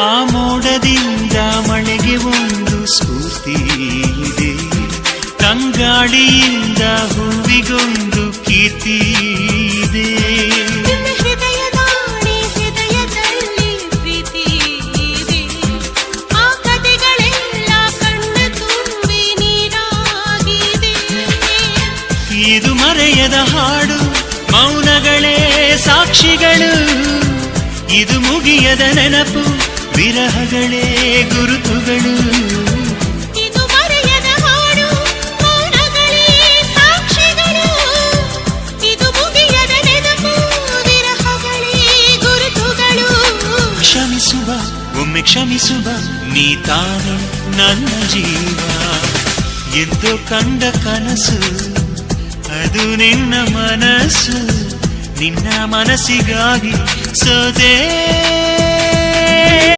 ಆ ಮೋಡದಿಂದ ಮಳೆಗೆ ಒಂದು ಸ್ಫೂರ್ತಿ ಇದೆ, ತಂಗಾಳಿಯಿಂದ ಹೂವಿಗೊಂದು ಕೀರ್ತಿ ಇದೆ. ಹೃದಯದಲ್ಲಿ ಪ್ರೀತಿ ಇದೆ, ಆ ಕಥೆಗಳೆಲ್ಲ ಕಣ್ಣ ತುಂಬಿ ನೀರಾಗಿದೆ. ಇದು ಮರೆಯದ ಹಾಡು, ಮೌನಗಳೇ ಸಾಕ್ಷಿಗಳು. ಇದು ಮುಗಿಯದ ನೆನಪು, ವಿರಹಗಳೇ ಗುರುತುಗಳು. ಇದು ಮರೆಯದ ಹಾಡು, ಮೌನಗಳೇ ಸಾಕ್ಷಿಗಳು. ಇದು ಮುಗಿಯದ ನೆನಪು, ವಿರಹಗಳೇ ಗುರುತುಗಳು. ಕ್ಷಮಿಸುವ, ಒಮ್ಮೆ ಕ್ಷಮಿಸುವ, ನೀ ತಾನೆ ನನ್ನ ಜೀವ. ಎಂದು ಕಂಡ ಕನಸು ಅದು ನಿನ್ನ ಮನಸ್ಸು, ನಿನ್ನ ಮನಸ್ಸಿಗಾಗಿ ಸೋದೆ.